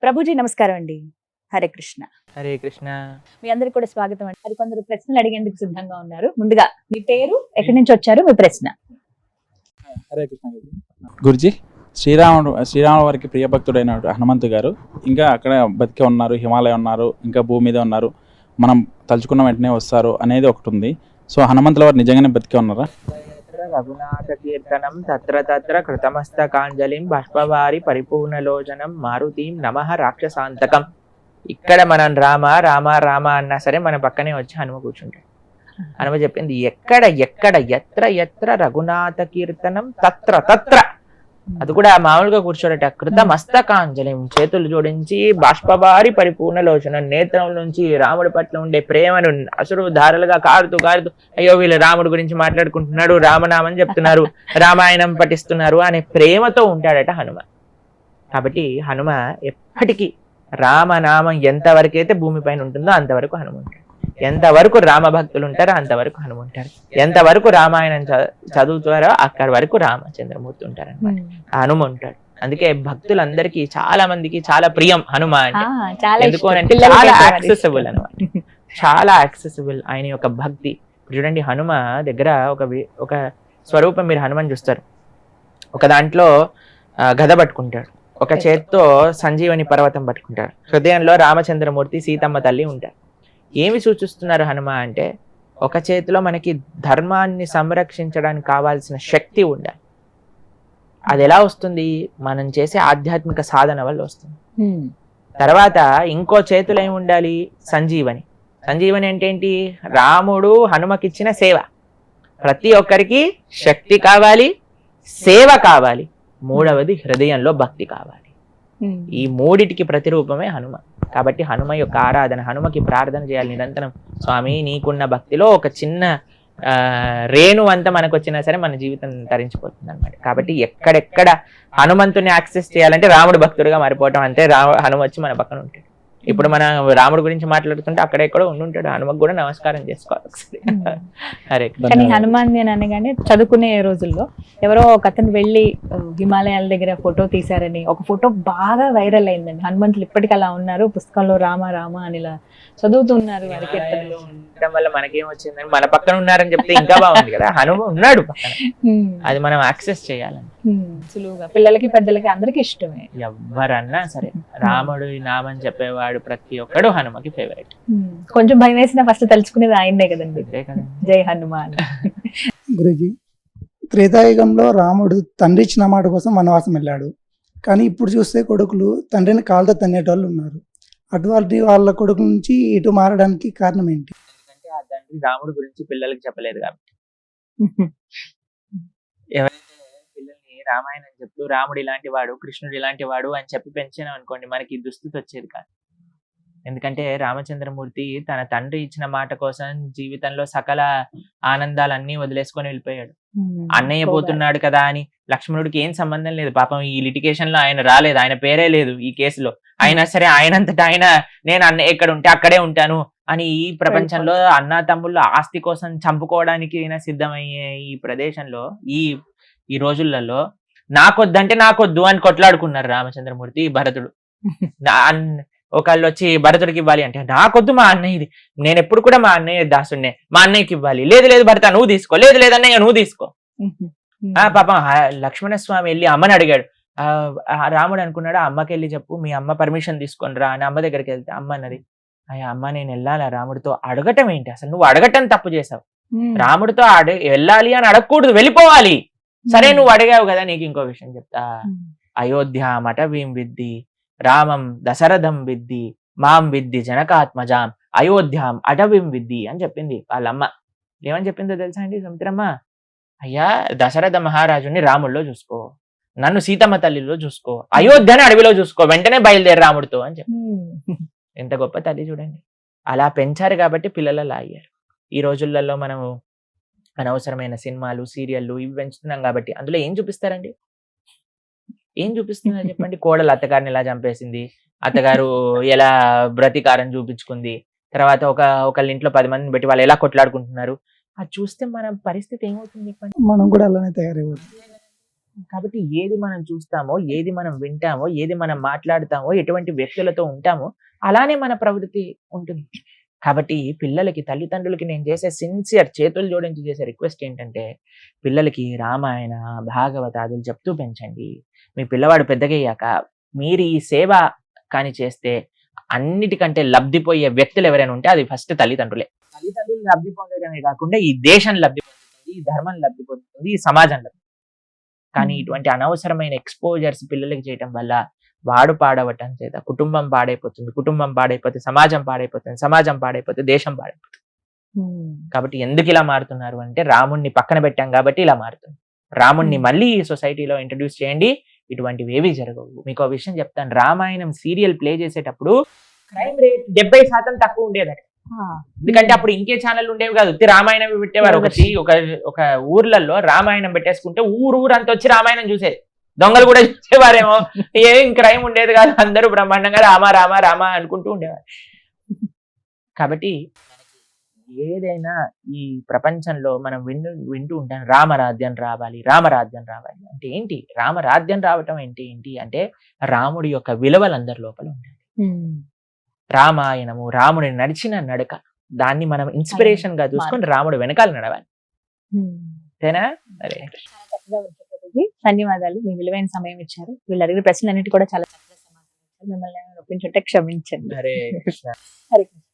ప్రభుజీ నమస్కారం అండి. హరే కృష్ణ. హరే కృష్ణ. మీ అందరికి కూడా స్వాగతం అండి. మరి కొందరు ప్రశ్నలు అడిగేందుకు సిద్ధంగా ఉన్నారు. ముందుగా మీ పేరు, ఎక్కడి నుంచి వచ్చారు, మీ ప్రశ్న. హరే కృష్ణ గురుజీ. శ్రీరాముల వారికి ప్రియభక్తుడైన హనుమంతు గారు ఇంకా అక్కడ బతికే ఉన్నారు, హిమాలయం ఉన్నారు, ఇంకా భూమి మీద ఉన్నారు, మనం తలుచుకున్న వెంటనే వస్తారు అనేది ఒకటి ఉంది. సో హనుమంతుల వారు నిజంగానే బతికే ఉన్నారా? రఘునాథ కీర్తనం తత్ర తత్ర కృతమస్తకాంజలిం బాష్పవారి పరిపూర్ణలోచనం మారుతీం నమః రాక్షసాంతకం. ఇక్కడ మనం రామ రామ రామ అన్నా సరే మన పక్కనే వచ్చి హనుమ కూర్చుంటాడు. హనుమ చెప్పింది ఎక్కడ ఎక్కడ ఎత్ర ఎత్ర రఘునాథ కీర్తనం తత్ర తత్ర. అది కూడా మామూలుగా కూర్చోడట. కృతమస్తకాంజలిం, చేతులు జోడించి బాష్పవారి పరిపూర్ణలోచనం, నేత్రం నుంచి రాముడి పట్ల ఉండే ప్రేమను అసురు ధారలుగా కారుతూ కారుతూ, అయ్యో వీళ్ళు రాముడి గురించి మాట్లాడుకుంటున్నాడు, రామనామని చెప్తున్నారు, రామాయణం పఠిస్తున్నారు అనే ప్రేమతో ఉంటాడట హనుమ. కాబట్టి హనుమ ఎప్పటికీ రామనామం ఎంతవరకైతే భూమిపైన ఉంటుందో అంతవరకు హనుమ ఉంటాడు. ఎంతవరకు రామ భక్తులు ఉంటారో అంతవరకు హనుమ ఉంటారు. ఎంతవరకు రామాయణం చదువుతారో అక్కడి వరకు రామచంద్రమూర్తి ఉంటారు అనమాట. హనుమ ఉంటాడు. అందుకే భక్తులందరికీ చాలా మందికి చాలా ప్రియం హనుమ అంటే. ఎందుకు అంటే చాలా యాక్సెసిబుల్ అనమాట, చాలా యాక్సెసిబుల్ ఆయన యొక్క భక్తి. చూడండి, హనుమ దగ్గర ఒక స్వరూపం మీరు హనుమని చూస్తారు. ఒక దాంట్లో గద పట్టుకుంటాడు, ఒక చేత్తో సంజీవని పర్వతం పట్టుకుంటాడు, హృదయంలో రామచంద్రమూర్తి సీతమ్మ తల్లి ఉంటారు. ఏమి సూచిస్తున్నారు హనుమ అంటే, ఒక చేతిలో మనకి ధర్మాన్ని సంరక్షించడానికి కావాల్సిన శక్తి ఉండాలి. అది ఎలా వస్తుంది? మనం చేసే ఆధ్యాత్మిక సాధన వల్ల వస్తుంది. తర్వాత ఇంకో చేతిలో ఏమి ఉండాలి? సంజీవని. సంజీవని అంటే ఏంటి? రాముడు హనుమకిచ్చిన సేవ. ప్రతి ఒక్కరికి శక్తి కావాలి, సేవ కావాలి, మూడవది హృదయంలో భక్తి కావాలి. ఈ మూడిటికి ప్రతిరూపమే హనుమ. కాబట్టి హనుమ యొక్క ఆరాధన, హనుమకి ప్రార్థన చేయాలి నిరంతరం. స్వామి, నీకున్న భక్తిలో ఒక చిన్న రేణు అంతా మనకు వచ్చినా సరే మన జీవితం తరించిపోతుంది అనమాట. కాబట్టి ఎక్కడెక్కడ హనుమంతుని యాక్సెస్ చేయాలంటే రాముడు భక్తుడిగా మారిపోవటం అంతే. హనుమ వచ్చి మన పక్కన ఉంటాడు. ఇప్పుడు మన రాముడి గురించి మాట్లాడుతుంటే అక్కడెక్కడో ఉండుంటాడు, హనుమకు కూడా నమస్కారం చేసుకోవాలి. అరే కానీ హనుమాన్ అని అనగానే చదువుకునే రోజుల్లో ఎవరో ఒక అతను వెళ్ళి హిమాలయాల దగ్గర ఫోటో తీశారని ఒక ఫోటో బాగా వైరల్ అయిందండి. హనుమంతులు ఇప్పటికీ అలా ఉన్నారు, పుస్తకంలో రామ రామ అని ఇలా చదువుతున్నారు. ఉండటం వల్ల మనకేం వచ్చిందని మన పక్కన ఉన్నారని చెప్తే ఇంకా బాగుంది కదా. హనుమ ఉన్నాడు పక్కన, అది మనం యాక్సెస్ చేయాలని సులువుగా. పిల్లలకి పెద్దలకి అందరికి ఇష్టమే. ఎవరన్నా సరే రాముడు నామని చెప్పేవాడు ప్రతి ఒక్కడు హనుమకి ఫేవరెట్. కొంచెం భయం వేసిన ఫస్ట్ తలుచుకునేది ఆయన్నే కదండి. జై హనుమాన్. గురుజీ, త్రేతాయుగంలో రాముడు తండ్రి ఇచ్చిన మాట కోసం వనవాసం వెళ్ళాడు. కానీ ఇప్పుడు చూస్తే కొడుకులు తండ్రిని కాళ్ళతో తన్నేటోళ్ళు ఉన్నారు. అటువంటి వాళ్ళ కొడుకు నుంచి ఇటు మారడానికి కారణం ఏంటి? ఎందుకంటే ఆ తండ్రి రాముడు గురించి పిల్లలకి చెప్పలేదు కాబట్టి. ఎవరైతే పిల్లల్ని రామాయణం చెప్తూ రాముడు ఇలాంటి వాడు, కృష్ణుడు ఇలాంటి వాడు అని చెప్పి పెంచినాం అనుకోండి, మనకి దుస్థితి వచ్చేది కాదు. ఎందుకంటే రామచంద్రమూర్తి తన తండ్రి ఇచ్చిన మాట కోసం జీవితంలో సకల ఆనందాలన్నీ వదిలేసుకొని వెళ్ళిపోయాడు. అన్నయ్య పోతున్నాడు కదా అని లక్ష్మణుడికి ఏం సంబంధం లేదు. పాపం ఈ లిటిగేషన్ లో ఆయన రాలేదు, ఆయన పేరే లేదు ఈ కేసులో. అయినా సరే ఆయనంతటా ఆయన నేను అన్నయ్య ఎక్కడ ఉంటే అక్కడే ఉంటాను అని ఈ ప్రపంచంలో అన్నా తమ్ముళ్ళు ఆస్తి కోసం చంపుకోవడానికి అయినా సిద్ధమయ్యే ఈ ప్రదేశంలో ఈ రోజులలో నాకొద్దంటే నాకొద్దు అని కొట్లాడుకున్నారు రామచంద్రమూర్తి భరతుడు. ఒకళ్ళు వచ్చి భరతుడికి ఇవ్వాలి అంటే నాకొద్దు మా అన్నయ్యది, నేను ఎప్పుడు కూడా మా అన్నయ్య దాసుడినే, మా అన్నయ్యకి ఇవ్వాలి. లేదు లేదు భరత నువ్వు తీసుకో, లేదు లేదు అన్నయ్య నువ్వు తీసుకో. పాపం లక్ష్మణస్వామి వెళ్ళి అమ్మని అడిగాడు. రాముడు అనుకున్నాడు అమ్మకి వెళ్ళి చెప్పు, మీ అమ్మ పర్మిషన్ తీసుకొని రా అని. అమ్మ దగ్గరికి వెళ్తే అమ్మ అన్నది, అయ్యా అమ్మ నేను వెళ్ళాలా రాముడితో? అడగటం ఏంటి అసలు? నువ్వు అడగటం తప్పు చేసావు. రాముడితో వెళ్ళాలి అని అడగకూడదు, వెళ్ళిపోవాలి. సరే నువ్వు అడిగావు కదా, నీకు ఇంకో విషయం చెప్తా. అయోధ్య మఠవీం విద్ది రామం దశరథం విద్ది మాం విద్ది జనకాత్మజాం అయోధ్యాం అటవీం విద్ది అని చెప్పింది వాళ్ళమ్మ. ఏమని చెప్పిందో తెలుసా అండి సుమిత్రమ్మ? అయ్యా దశరథ మహారాజుని రాముడిలో చూసుకో, నన్ను సీతమ్మ తల్లిలో చూసుకో, అయోధ్యని అడవిలో చూసుకో, వెంటనే బయలుదేరి రాముడితో అని చెప్పి. ఎంత గొప్ప తల్లి చూడండి. అలా పెంచారు కాబట్టి పిల్లలు అలా అయ్యారు. ఈ రోజులలో మనము అనవసరమైన సినిమాలు సీరియళ్ళు ఇవి పెంచుతున్నాం కాబట్టి అందులో ఏం చూపిస్తారండి? ఏం చూపిస్తున్నారు చెప్పండి? కోడలు అత్తగారిని ఎలా చంపేసింది, అత్తగారు ఎలా ప్రతీకారం చూపించుకుంది, తర్వాత ఒకళ్ళ ఇంట్లో 10 మందిని పెట్టి వాళ్ళు ఎలా కొట్లాడుకుంటున్నారు. అది చూస్తే మన పరిస్థితి ఏమవుతుంది చెప్పండి? మనం కూడా అలానే తయారైపోతుంది. కాబట్టి ఏది మనం చూస్తామో, ఏది మనం వింటామో, ఏది మనం మాట్లాడతామో, ఎటువంటి వ్యక్తులతో ఉంటామో అలానే మన ప్రవృత్తి ఉంటుంది. కాబట్టి పిల్లలకి, తల్లిదండ్రులకి నేను చేసే సిన్సియర్ చేతులు జోడించి చేసే రిక్వెస్ట్ ఏంటంటే, పిల్లలకి రామాయణ, భాగవతాదులు చెప్తూ పెంచండి. మీ పిల్లవాడు పెద్దగయ్యాక మీరు ఈ సేవ కానీ చేస్తే అన్నిటికంటే లబ్ధి పొందే వ్యక్తులు ఎవరైనా ఉంటే అది ఫస్ట్ తల్లిదండ్రులే. తల్లిదండ్రులు లబ్ధి పొందడమే కాకుండా ఈ దేశం లబ్ధి పొందుతుంది, ఈ ధర్మం లబ్ధి పొందుతుంది, ఈ సమాజం లబ్ధి. కానీ ఇటువంటి అనవసరమైన ఎక్స్పోజర్స్ పిల్లలకి చేయటం వల్ల వాడు పాడవటం చేత కుటుంబం పాడైపోతుంది, కుటుంబం పాడైపోతే సమాజం పాడైపోతుంది, సమాజం పాడైపోతే దేశం పాడైపోతుంది. కాబట్టి ఎందుకు ఇలా మారుతున్నారు అంటే రాముణ్ణి పక్కన పెట్టాం కాబట్టి ఇలా మారుతుంది. రాముణ్ణి మళ్ళీ ఈ సొసైటీలో ఇంట్రడ్యూస్ చేయండి, ఇటువంటివి ఏవి జరగవు. మీకు ఒక విషయం చెప్తాను, రామాయణం సీరియల్ ప్లే చేసేటప్పుడు క్రైమ్ రేట్ 70% తక్కువ ఉండేదట. ఎందుకంటే అప్పుడు ఇంకే ఛానల్ ఉండేవి కాదు, రామాయణం పెట్టేవారు. ఒక ఊర్లలో రామాయణం పెట్టేసుకుంటే ఊరంతా వచ్చి రామాయణం చూసేది. దొంగలు కూడా చూసేవారేమో, ఏం క్రైమ్ ఉండేది కాదు, అందరూ బ్రహ్మాండంగా రామ రామ రామ అనుకుంటూ ఉండేవారు. కాబట్టి ఏదైనా ఈ ప్రపంచంలో మనం వింటూ ఉంటాం రామరాజ్యం రావాలి, రామరాజ్యం రావాలి అంటే ఏంటి? రామరాజ్యం రావటం ఏంటి అంటే రాముడి యొక్క విలువలు అందరి లోపల ఉండాలి. రామాయణము, రాముడి నడిచిన నడక, దాన్ని మనం ఇన్స్పిరేషన్ గా చూసుకొని రాముడు వెనకాల నడవాలి. అంతేనా? అరే ధన్యవాదాలు, మీ విలువైన సమయం ఇచ్చారు. వీళ్ళు అడిగిన ప్రశ్నలన్నిటి కూడా చాలా చక్కగా సమాధానం ఇచ్చారు. మిమ్మల్ని ఒప్పించుంటే క్షమించండి. హరే కృష్ణ. హరే కృష్ణ.